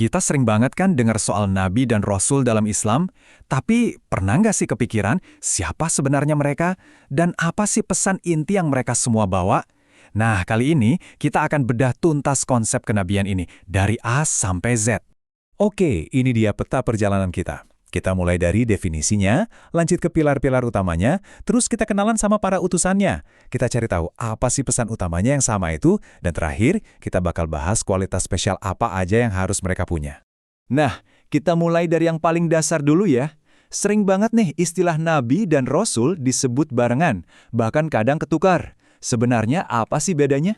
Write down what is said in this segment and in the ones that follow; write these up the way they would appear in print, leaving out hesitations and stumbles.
Kita sering banget kan dengar soal nabi dan rasul dalam Islam, tapi pernah nggak sih kepikiran siapa sebenarnya mereka dan apa sih pesan inti yang mereka semua bawa? Nah, kali ini kita akan bedah tuntas konsep kenabian ini dari A sampai Z. Oke, ini dia peta perjalanan kita. Kita mulai dari definisinya, lanjut ke pilar-pilar utamanya, terus kita kenalan sama para utusannya. Kita cari tahu apa sih pesan utamanya yang sama itu, dan terakhir kita bakal bahas kualitas spesial apa aja yang harus mereka punya. Nah, kita mulai dari yang paling dasar dulu ya. Sering banget nih istilah nabi dan rasul disebut barengan, bahkan kadang ketukar. Sebenarnya apa sih bedanya?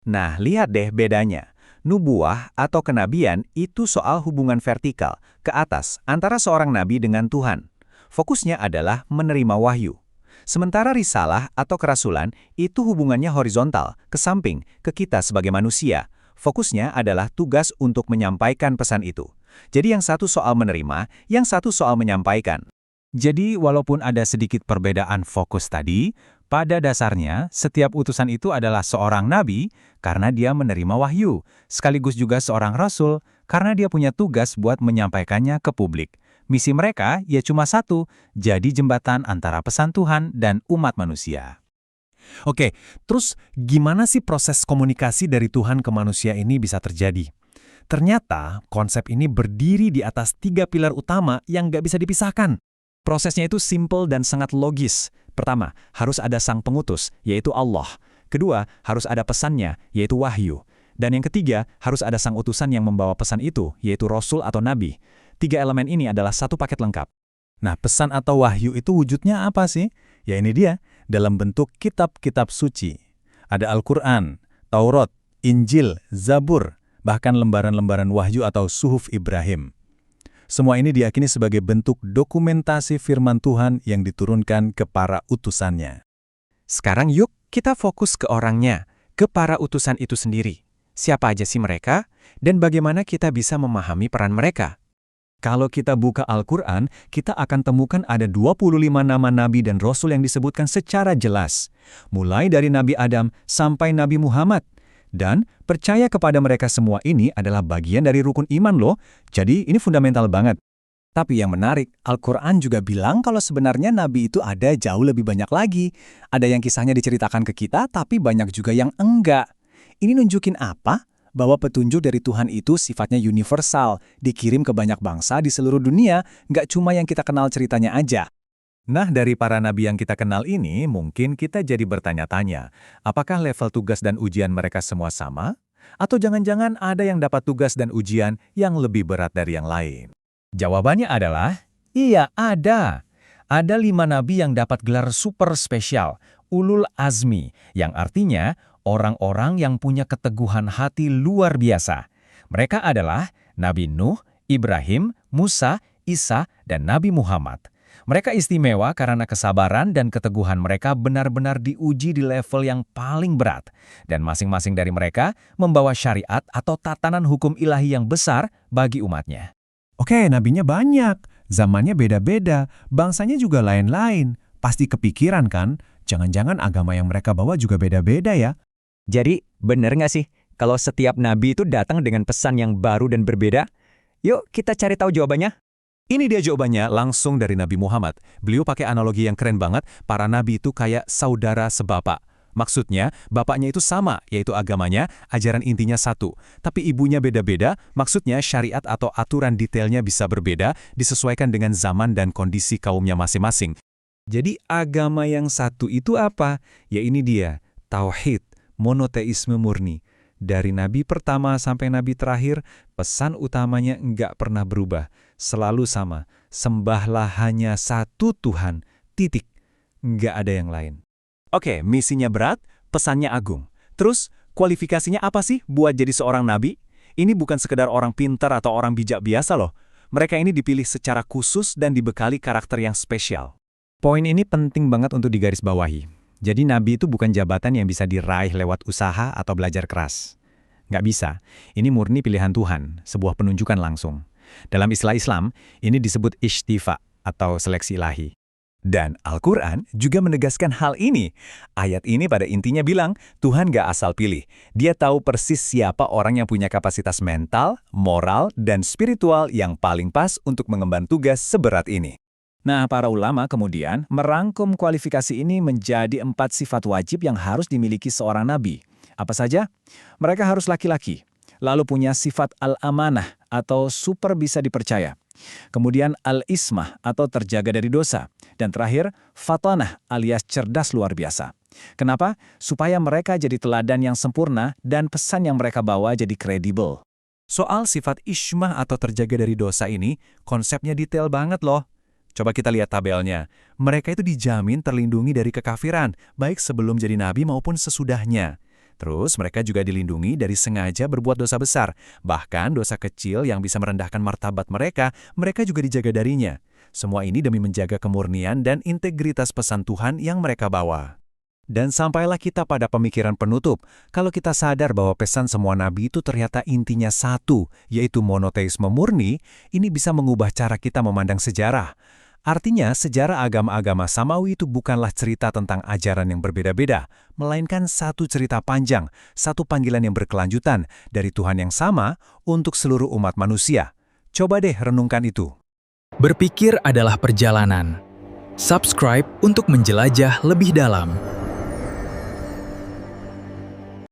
Nah, lihat deh bedanya. Nubuah atau kenabian itu soal hubungan vertikal, ke atas, antara seorang nabi dengan Tuhan. Fokusnya adalah menerima wahyu. Sementara risalah atau kerasulan itu hubungannya horizontal, ke samping, ke kita sebagai manusia. Fokusnya adalah tugas untuk menyampaikan pesan itu. Jadi yang satu soal menerima, yang satu soal menyampaikan. Jadi, walaupun ada sedikit perbedaan fokus tadi, pada dasarnya setiap utusan itu adalah seorang nabi karena dia menerima wahyu, sekaligus juga seorang rasul karena dia punya tugas buat menyampaikannya ke publik. Misi mereka ya cuma satu, jadi jembatan antara pesan Tuhan dan umat manusia. Oke, terus gimana sih proses komunikasi dari Tuhan ke manusia ini bisa terjadi? Ternyata konsep ini berdiri di atas 3 pilar utama yang nggak bisa dipisahkan. Prosesnya itu simple dan sangat logis. Pertama, harus ada sang pengutus, yaitu Allah. Kedua, harus ada pesannya, yaitu wahyu. Dan yang ketiga, harus ada sang utusan yang membawa pesan itu, yaitu rasul atau nabi. 3 elemen ini adalah satu paket lengkap. Nah, pesan atau wahyu itu wujudnya apa sih? Ya ini dia, dalam bentuk kitab-kitab suci. Ada Al-Quran, Taurat, Injil, Zabur, bahkan lembaran-lembaran wahyu atau suhuf Ibrahim. Semua ini diyakini sebagai bentuk dokumentasi firman Tuhan yang diturunkan ke para utusannya. Sekarang yuk kita fokus ke orangnya, ke para utusan itu sendiri. Siapa aja sih mereka, dan bagaimana kita bisa memahami peran mereka? Kalau kita buka Al-Quran, kita akan temukan ada 25 nama nabi dan rasul yang disebutkan secara jelas. Mulai dari Nabi Adam sampai Nabi Muhammad. Dan percaya kepada mereka semua ini adalah bagian dari rukun iman loh, jadi ini fundamental banget. Tapi yang menarik, Al-Quran juga bilang kalau sebenarnya nabi itu ada jauh lebih banyak lagi. Ada yang kisahnya diceritakan ke kita, tapi banyak juga yang enggak. Ini nunjukin apa? Bahwa petunjuk dari Tuhan itu sifatnya universal, dikirim ke banyak bangsa di seluruh dunia, nggak cuma yang kita kenal ceritanya aja. Nah, dari para nabi yang kita kenal ini, mungkin kita jadi bertanya-tanya, apakah level tugas dan ujian mereka semua sama? Atau jangan-jangan ada yang dapat tugas dan ujian yang lebih berat dari yang lain? Jawabannya adalah, iya ada. Ada 5 nabi yang dapat gelar super spesial, Ulul Azmi, yang artinya orang-orang yang punya keteguhan hati luar biasa. Mereka adalah Nabi Nuh, Ibrahim, Musa, Isa, dan Nabi Muhammad. Mereka istimewa karena kesabaran dan keteguhan mereka benar-benar diuji di level yang paling berat. Dan masing-masing dari mereka membawa syariat atau tatanan hukum ilahi yang besar bagi umatnya. Oke, nabinya banyak, zamannya beda-beda, bangsanya juga lain-lain. Pasti kepikiran kan, jangan-jangan agama yang mereka bawa juga beda-beda ya? Jadi, bener nggak sih kalau setiap nabi itu datang dengan pesan yang baru dan berbeda? Yuk kita cari tahu jawabannya. Ini dia jawabannya langsung dari Nabi Muhammad. Beliau pakai analogi yang keren banget, para nabi itu kayak saudara sebapak. Maksudnya, bapaknya itu sama, yaitu agamanya, ajaran intinya satu. Tapi ibunya beda-beda, maksudnya syariat atau aturan detailnya bisa berbeda, disesuaikan dengan zaman dan kondisi kaumnya masing-masing. Jadi agama yang satu itu apa? Ya ini dia, tauhid, monoteisme murni. Dari nabi pertama sampai nabi terakhir, pesan utamanya nggak pernah berubah. Selalu sama, sembahlah hanya satu Tuhan, titik. Nggak ada yang lain. Oke, misinya berat, pesannya agung. Terus, kualifikasinya apa sih buat jadi seorang nabi? Ini bukan sekedar orang pintar atau orang bijak biasa loh. Mereka ini dipilih secara khusus dan dibekali karakter yang spesial. Poin ini penting banget untuk digarisbawahi. Jadi nabi itu bukan jabatan yang bisa diraih lewat usaha atau belajar keras. Nggak bisa. Ini murni pilihan Tuhan, sebuah penunjukan langsung. Dalam istilah Islam, ini disebut istifa atau seleksi ilahi. Dan Al-Quran juga menegaskan hal ini. Ayat ini pada intinya bilang, Tuhan gak asal pilih. Dia tahu persis siapa orang yang punya kapasitas mental, moral, dan spiritual yang paling pas untuk mengemban tugas seberat ini. Nah, para ulama kemudian merangkum kualifikasi ini menjadi 4 sifat wajib yang harus dimiliki seorang nabi. Apa saja? Mereka harus laki-laki, lalu punya sifat al-amanah atau super bisa dipercaya. Kemudian al-ismah atau terjaga dari dosa. Dan terakhir, fatanah alias cerdas luar biasa. Kenapa? Supaya mereka jadi teladan yang sempurna dan pesan yang mereka bawa jadi kredibel. Soal sifat ismah atau terjaga dari dosa ini, konsepnya detail banget loh. Coba kita lihat tabelnya. Mereka itu dijamin terlindungi dari kekafiran, baik sebelum jadi nabi maupun sesudahnya. Terus mereka juga dilindungi dari sengaja berbuat dosa besar. Bahkan dosa kecil yang bisa merendahkan martabat mereka, mereka juga dijaga darinya. Semua ini demi menjaga kemurnian dan integritas pesan Tuhan yang mereka bawa. Dan sampailah kita pada pemikiran penutup, kalau kita sadar bahwa pesan semua nabi itu ternyata intinya satu, yaitu monoteisme murni, ini bisa mengubah cara kita memandang sejarah. Artinya, sejarah agama-agama samawi itu bukanlah cerita tentang ajaran yang berbeda-beda, melainkan satu cerita panjang, satu panggilan yang berkelanjutan dari Tuhan yang sama untuk seluruh umat manusia. Coba deh renungkan itu. Berpikir adalah perjalanan. Subscribe untuk menjelajah lebih dalam.